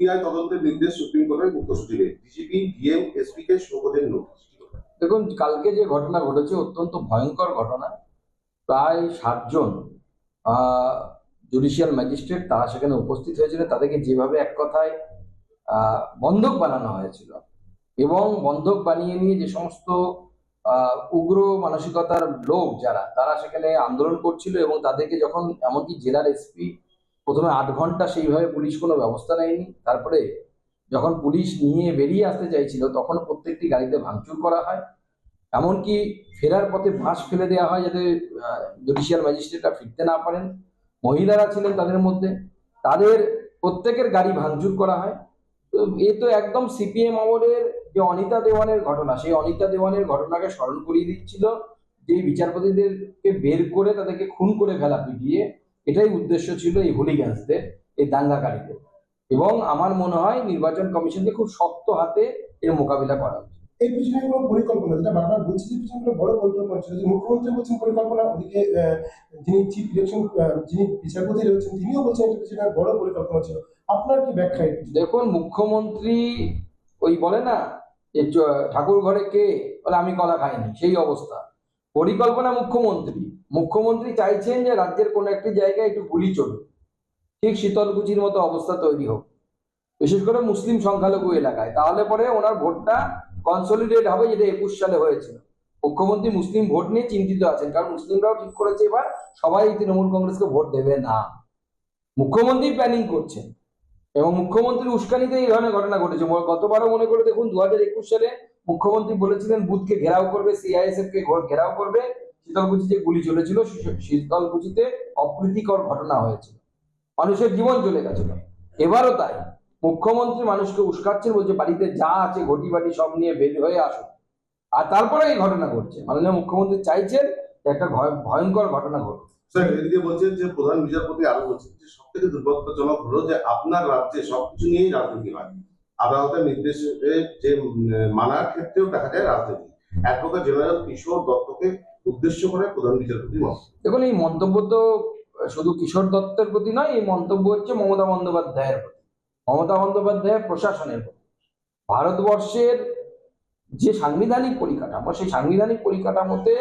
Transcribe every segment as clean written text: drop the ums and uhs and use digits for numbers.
CBI তদন্তের নির্দেশ supreme কোর্টের মুখ্য সচিবের, ডিজিপি ডিএম এসপি কে শোকজের নোটিশ। দেখুন, কালকে যে ঘটনা ঘটেছে অত্যন্ত ভয়ঙ্কর ঘটনা। প্রায় 7 জন জুডিশিয়াল ম্যাজিস্ট্রেট তারা সেখানে উপস্থিত হয়েছিলেন। তাদেরকে যেভাবে এক কথায় বন্ধক বানানো হয়েছিল এবং বন্ধক বানিয়ে নিয়ে যে সমস্ত উগ্র মানসিকতার লোক যারা তারা সেখানে আন্দোলন করছিল এবং তাদেরকে যখন এমনকি জেলার এসপি প্রথমে 8 ঘন্টা সেইভাবে পুলিশ কোনো ব্যবস্থা নেয়নি, তারপরে যখন পুলিশ নিয়ে বেরিয়ে আসতে চাইছিল তখন প্রত্যেকটি গাড়িতে ভাঙচুর করা হয়, এমনকি ফেরার পথে বাঁশ ফেলে দেওয়া হয় যাতে জুডিশিয়াল ম্যাজিস্ট্রেটরা ফিরতে না পারেন। মহিলারা ছিলেন তাদের মধ্যে, তাদের প্রত্যেকের গাড়ি ভাঙচুর করা হয়। তো এ তো একদম সিপিএম আমলের যে অনিতা দেওয়ানের ঘটনা, সেই অনিতা দেওয়ানের ঘটনাকে স্মরণ করিয়ে দিচ্ছিল, যে বিচারপতিদেরকে বের করে তাদেরকে খুন করে ফেলা পিটিয়ে। এটাই উদ্দেশ্য ছিল এই হুলিগ্যান্সদের, এই দাঙ্গাকারীদের। এবং আমার মনে হয় নির্বাচন কমিশনকে খুব শক্ত হাতে এর মোকাবিলা করা উচিত। এই পিছনে কোনো পরিকল্পনা, যেটা বারবার বলছি যে পিছনে কোনো বড় পরিকল্পনা ছিল, যে মুখ্যমন্ত্রী বলছেন পরিকল্পনা, ওদিকে যিনি চিফ ইলেকশন যিনি বিচারপতি রয়েছেন তিনিও বলছেন এটা পিছনে বড় পরিকল্পনা ছিল। আপনার কি ব্যাখ্যা? দেখুন, মুখ্যমন্ত্রী ওই বলে না যে ঠাকুর ঘরে কে বলে আমি কলা খাইনি, সেই অবস্থা। পরিকল্পনা মুখ্যমন্ত্রী চাইছেন যে রাজ্যের কোনো একটি জায়গায় একটু গুলি চলুক, ঠিক শীতলকুচির মতো অবস্থা তৈরি হোক, বিশেষ করে মুসলিম সংখ্যালঘু এলাকায়। তাহলে পরে ওনার ভোটটা কনসলিডেট হবে, যেটা 21 সালে হয়েছিল। মুখ্যমন্ত্রী মুসলিম ভোট নিয়ে চিন্তিত আছেন, কারণ মুসলিমরাও ঠিক করেছে এবার সবাই তৃণমূল কংগ্রেসকে ভোট দেবে না। মুখ্যমন্ত্রী প্ল্যানিং করছেন এবং মুখ্যমন্ত্রীর উস্কানিতে এই ধরনের ঘটনা ঘটেছে। গতবারও মনে করে দেখুন, 2021 সালে মুখ্যমন্ত্রী বলেছিলেন বুথকে ঘেরাও করবে, সিআইএসএফ কে ঘেরাও করবে। শীতলকুচি যে গুলি চলেছিল, শীতলকুচিতে অপ্রীতিকর ঘটনা হয়েছিল, মানুষের জীবন চলে গেছিল। এবারও তাই, মুখ্যমন্ত্রী মানুষকে উস্কাচ্ছেন, বলছে বাড়িতে যা আছে ঘটি বাটি সব নিয়ে বের হয়ে আসুন। আর তারপরে এই ঘটনা ঘটছে। মাননীয় মুখ্যমন্ত্রী চাইছেন একটা ভয়ঙ্কর ঘটনা ঘটুক। স্যার, এদিকে বলছেন যে প্রধান বিচারপতি আরো বলছেন যে সব থেকে দুর্ভাগ্যজনক হলো যে আপনার রাজ্যে সবকিছু নিয়েই রাজনীতি হয়। আদালতের নির্দেশে যে মানার ক্ষেত্রেও দেখা যায় রাজনীতি। অ্যাডভোকেট জেনারেল কিশোর দত্তকে উদ্দেশ্য করে প্রধান বিচারপতি মন্তব্য। দেখুন, এই মন্তব্য তো শুধু কিশোর দত্তের প্রতি নয়, এই মন্তব্য হচ্ছে মমতা বন্দ্যোপাধ্যায়ের প্রতি, মমতা বন্দ্যোপাধ্যায়ের প্রশাসনের প্রতি। ভারতবর্ষের যে সাংবিধানিক পরিকাঠামো, সেই সাংবিধানিক পরিকাঠামোতে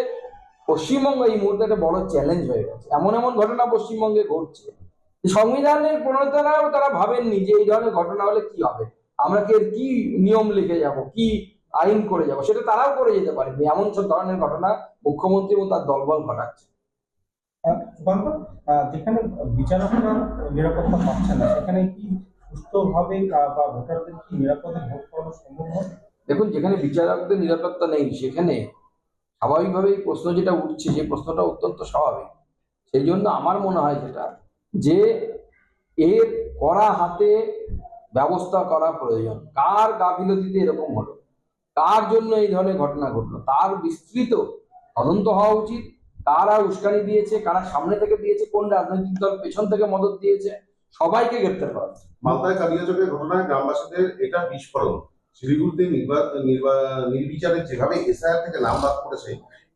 পশ্চিমবঙ্গ এই মুহূর্তে একটা বড় চ্যালেঞ্জ হয়ে গেছে। এমন এমন ঘটনা পশ্চিমবঙ্গে ঘটছে, সংবিধানের প্রণেতারাও তারা ভাবেননি যে এই ধরনের ঘটনা হলে কি হবে, আমরা কি নিয়ম লিখে যাব, কি আইন করে যাব, সেটা তারাও করে যেতে পারেনি। এমন সব ধরনের ঘটনা মুখ্যমন্ত্রী এবং তার দলবল ঘটাচ্ছে। যেখানে বিচারকরা নিরাপত্তা পাচ্ছে না, সেখানে কি সুস্থভাবে বা ভোটারদের কি নিরাপদে ভোট করানো সম্ভব হবে? দেখুন, যেখানে বিচারকদের নিরাপত্তা নেই সেখানে স্বাভাবিকভাবেই প্রশ্ন যেটা উঠছে, যে প্রশ্নটা অত্যন্ত স্বাভাবিক। সেই জন্য আমার মনে হয় যেটা, যে এর কড়া হাতে ব্যবস্থা করা প্রয়োজন। কার গাফিলতিতে এরকম হলো, কার জন্য এই ধরনের ঘটনা ঘটলো, তার বিস্তৃত তদন্ত হওয়া উচিত। কারা উস্কানি দিয়েছে, কারা সামনে থেকে দিয়েছে, কোন রাজনৈতিক দল পেছন থেকে মদত দিয়েছে, সবাইকে গ্রেপ্তার করা উচিত। মালদায় কালিয়াচকের ঘটনায় গ্রামবাসীদের এটা বিস্ফোরণ। শিলিগুড়িতে নির্বিচারে যেভাবে এসআইআর থেকে নাম বাদ করেছে,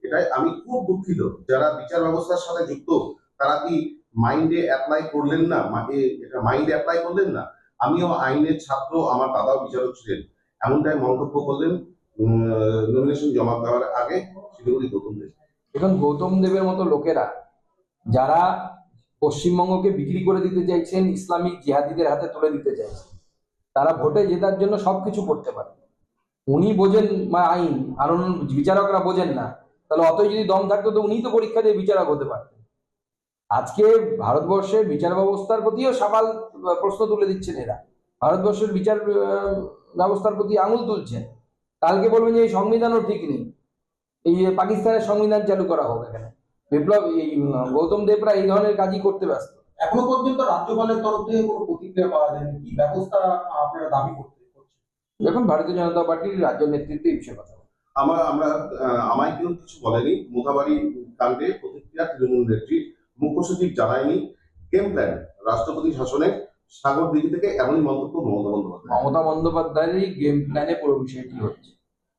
এটাই আমি খুব দুঃখিত। যারা বিচার ব্যবস্থার সাথে যুক্ত তারা কি মাইন্ডে অ্যাপ্লাই করলেন না? এটা মাইন্ডে অ্যাপ্লাই করলেন না। আমিও আইনের ছাত্র, আমার দাদাও বিচারক ছিলেন, এমনটাই মন্তব্য করলেন নমিনেশন জমা দেওয়ার আগে শিলিগুড়ি গৌতম দেব। এখন গৌতম দেবের মতো লোকেরা যারা পশ্চিমবঙ্গকে বিক্রি করে দিতে চাইছেন, ইসলামিক জিহাদিদের হাতে তুলে দিতে চাইছেন, তারা ভোটে জেতার জন্য সবকিছু করতে পারে। উনি বোঝেন আইন, আর বিচারকরা বোঝেন না, তাহলে অতই যদি দম থাকতো তো উনি তো পরীক্ষা দিয়ে বিচারক হতে পারতেন। আজকে ভারতবর্ষের বিচার ব্যবস্থার প্রতিও সওয়াল প্রশ্ন তুলে দিচ্ছেন এরা, ভারতবর্ষের বিচার ব্যবস্থার প্রতি আঙুল তুলছেন। কালকে বলবেন যে এই সংবিধানও ঠিক নেই, এই পাকিস্তানের সংবিধান চালু করা হোক। এখানে বিপ্লব এই গৌতম দেবরা এই ধরনের কাজই করতে ব্যস্ত। এখনো পর্যন্ত রাজ্যপালের তরফ থেকে কোনো প্রতিক্রিয়া পাওয়া যায়নি, কি ব্যবস্থা আপনারা দাবি করছেন? দেখুন, ভারতীয় জনতা পার্টির রাজ্য নেতৃত্বে এই বিষয়ে কথা আমায় কেউ কিছু বলেনি। মোথাবাড়ি কাণ্ডে প্রতিক্রিয়া তৃণমূল নেত্রী, মুখ্য সচিব জানায়নি গেম প্ল্যান রাষ্ট্রপতি শাসনে সাগর দিঘি থেকে, এমনই মন্তব্য মমতা বন্দ্যোপাধ্যায়েরই গেম প্ল্যানে পুরো বিষয়টি হচ্ছে।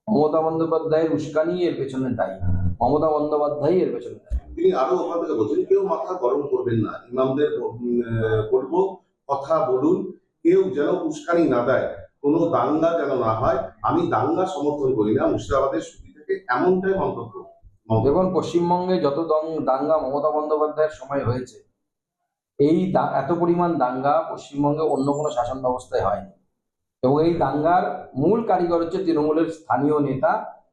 মমতা বন্দ্যোপাধ্যায়ের উস্কানি এর পেছনে দায়ী, মমতা বন্দ্যোপাধ্যায় এর পেছনে দায়ী। তিনি আরো ওখান থেকে বলছেন কেউ মাথা গরম করবেন না, ইমামদের বলবো কথা বলুন, কেউ যেন উস্কানি না দেয়, কোনো দাঙ্গা যেন না হয়। আমি দাঙ্গা সমর্থন করি না মুর্শিদাবাদের সুবি থেকে, এমনটাই মন্তব্য। দেখুন, পশ্চিমবঙ্গে যত দাঙ্গা মমতা বন্দ্যোপাধ্যায়ের সময় হয়েছে, এই এত পরিমাণ দাঙ্গা পশ্চিমবঙ্গে অন্য কোনো শাসন ব্যবস্থায় হয়নি। এবং এই দাঙ্গার মূল কারিগর হচ্ছে তৃণমূলের স্থানীয় নেতা,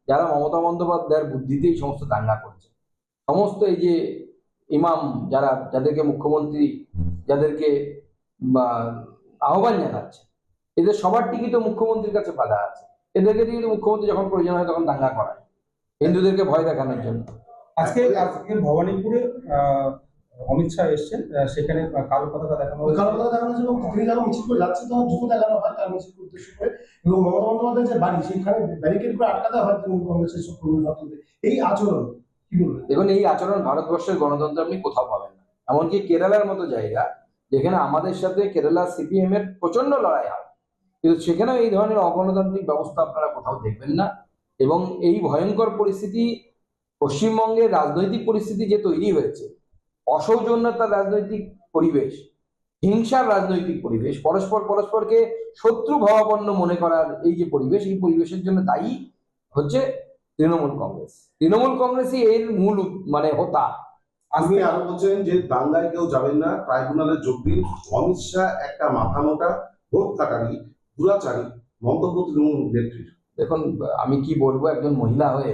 যারা মমতা বন্দ্যোপাধ্যায়ের বুদ্ধিতে এই সমস্ত দাঙ্গা করছে। সমস্ত এই যে ইমাম যাদেরকে মুখ্যমন্ত্রী যাদেরকে বা আহ্বান জানাচ্ছে, এদের সবার টিকি তো মুখ্যমন্ত্রীর কাছে বাধা আছে। এদেরকে দিয়ে কিন্তু মুখ্যমন্ত্রী যখন প্রয়োজন হয় তখন দাঙ্গা করায়, হিন্দুদেরকে ভয় দেখানোর জন্য। আজকে ভবানীপুরে অমিত শাহ এসছেন, সেখানে কালো পতাকা দেখানো ওই কালো পতাকা দেখানো হয়েছে এবং তিনি যখন মিছিল করে যাচ্ছে তখন জুতো দেখানো হয় তার মিছিল উদ্দেশ্য করে, এবং মমতা বন্দ্যোপাধ্যায়ের যে বাড়ি সেখানে ব্যারিকেড করে আটকা দেওয়া হয় তৃণমূল কংগ্রেসের সব কর্মী নেতাদের। এই আচরণ কি বলবেন? দেখুন, এই আচরণ ভারতবর্ষের গণতন্ত্র আপনি কোথাও পাবেন না। এমনকি কেরালার মতো জায়গা, যেখানে আমাদের সাথে কেরালা সিপিএম এর প্রচন্ড লড়াই হয়, কিন্তু সেখানেও এই ধরনের অগণতান্ত্রিক ব্যবস্থা আপনারা কোথাও দেখবেন না। এবং এই ভয়ঙ্কর পরিস্থিতি, পশ্চিমবঙ্গের রাজনৈতিক পরিস্থিতি যে তৈরি হয়েছে, অসৌজন্যতার রাজনৈতিক পরিবেশ, হিংসার রাজনৈতিক পরিবেশ, পরস্পরকে শত্রু ভাবাপন্ন মনে করার এই যে পরিবেশ, এই পরিবেশের জন্য দায়ী হচ্ছে তৃণমূল কংগ্রেস। তৃণমূল কংগ্রেসই এর মূল হোতা। আপনি আরো বলছেন যে দাঙ্গায় কেউ যাবেন না, ট্রাইব্যুনালে যোগ দিন। অমিত শাহ একটা মাথা মোটা, ভোট কাটারি, দুরাচারী মন্তব্য তৃণমূল নেত্রীর। দেখুন, আমি কি বলবো, একজন মহিলা হয়ে,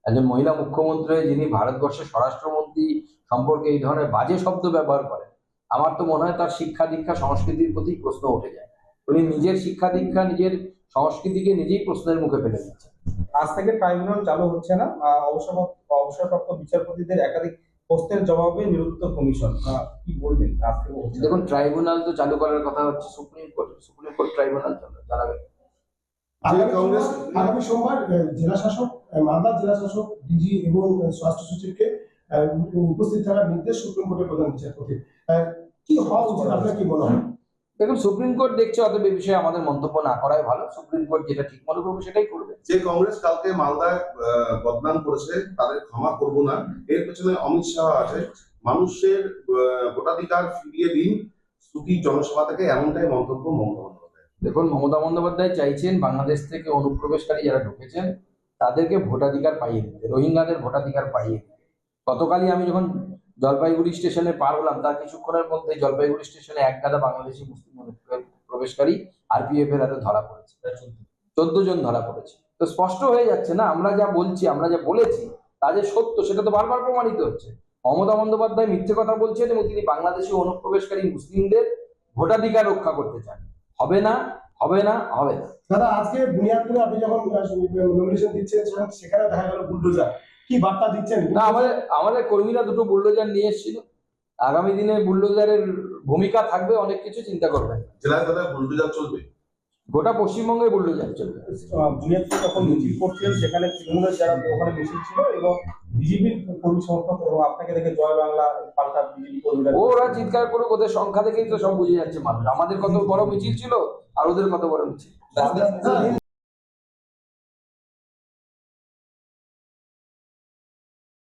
একজন মহিলা মুখ্যমন্ত্রী হয়ে যিনি ভারতবর্ষের স্বরাষ্ট্রমন্ত্রী সম্পর্কে এই ধরনের বাজে শব্দ ব্যবহার করেন, আমার তো মনে হয় তার শিক্ষা দীক্ষা সংস্কৃতির প্রতি প্রশ্ন উঠে যায়। উনি নিজের শিক্ষা দীক্ষা, নিজের সংস্কৃতিকে নিজেই প্রশ্নের মুখে ফেলে দিচ্ছেন। আজ থেকে ট্রাইব্যুনাল চালু হচ্ছে না, অবসরপ্রাপ্ত বিচারপতিদের একাধিক প্রশ্নের জবাবে নিরুত্তর কমিশন, কি বলবেন? আজ থেকে হচ্ছে না। দেখুন, ট্রাইব্যুনাল তো চালু করার কথা হচ্ছে সুপ্রিম কোর্ট ট্রাইব্যুনাল চালাবে। আগামী সোমবার জেলা শাসক, মালদা জেলা শাসক, ডিজি এবং স্বাস্থ্য সচিবকে উপস্থিত থাকার নির্দেশ সুপ্রিম কোর্টের প্রধান বিচারপতি। কি হওয়া উচিত, আপনার কি মনে হয়? দেখুন, সুপ্রিম কোর্ট দেখছে, অতএব এই বিষয়ে আমাদের মন্তব্য না করাই ভালো। সুপ্রিম কোর্ট যেটা ঠিক মনে করবে সেটাই করবে। যে কংগ্রেস কালকে মালদায় বদনাম করেছে, তাদের ক্ষমা করব না, এর পেছনে অমিত শাহ আছে। মানুষের ভোটাধিকার ফিরিয়ে দিন সুখী জনসভা থেকে, এমনটাই মন্তব্য মমতা বন্দ্যোপাধ্যায়। দেখুন, মমতা বন্দ্যোপাধ্যায় চাইছেন বাংলাদেশ থেকে অনুপ্রবেশকারী যারা ঢুকেছেন তাদেরকে ভোটাধিকার পাইয়ে দিতে, রোহিঙ্গাদের ভোটাধিকার পাইয়ে দিতে। গতকালই আমি যখন জলপাইগুড়ি স্টেশনে পার হলাম, তার কিছুক্ষণের মধ্যে জলপাইগুড়ি স্টেশনে এক গাদা বাংলাদেশি মুসলিম অনুপ্রবেশকারী আরপিএফ এর হাতে ধরা পড়েছে, 14 জন ধরা পড়েছে। তো স্পষ্ট হয়ে যাচ্ছে না, আমরা যা বলছি, আমরা যা বলেছি তা যে সত্য সেটা তো বারবার প্রমাণিত হচ্ছে। মমতা বন্দ্যোপাধ্যায় মিথ্যে কথা বলছেন এবং তিনি বাংলাদেশি অনুপ্রবেশকারী মুসলিমদের ভোটাধিকার রক্ষা করতে চান। হবে না, হবে না, হবে না। দাদা, আজকে বুনিয়াদপুরে আপনি যখন নমিনেশন দিচ্ছেন সেখানে দেখা গেল বুলডোজার, কি বার্তা দিচ্ছেন? না, আমাদের কর্মীরা দুটো বুলডোজার নিয়ে এসেছিল। আগামী দিনে বুলডোজারের ভূমিকা থাকবে, অনেক কিছু চিন্তা করবেন। জেলায় কোথায় বুলডোজার চলবে? গোটা পশ্চিমবঙ্গে বুলডোজার চলবে। বুনিয়াদপুর যখন মিছিল করছিলেন সেখানে তৃণমূলের যারা ওখানে মিছিল ছিল এবং বিজেপির কর্মী সমর্থক, এবং আপনাকে দেখে জয় বাংলা পাল্টা বিজেপি কর্মীরা ওরা চিৎকার করুক, ওদের সংখ্যা দেখেই তো সব বুঝে যাচ্ছে মানুষ। আমাদের কত বড় মিছিল ছিল আর ওদের কত বড় মিছিল।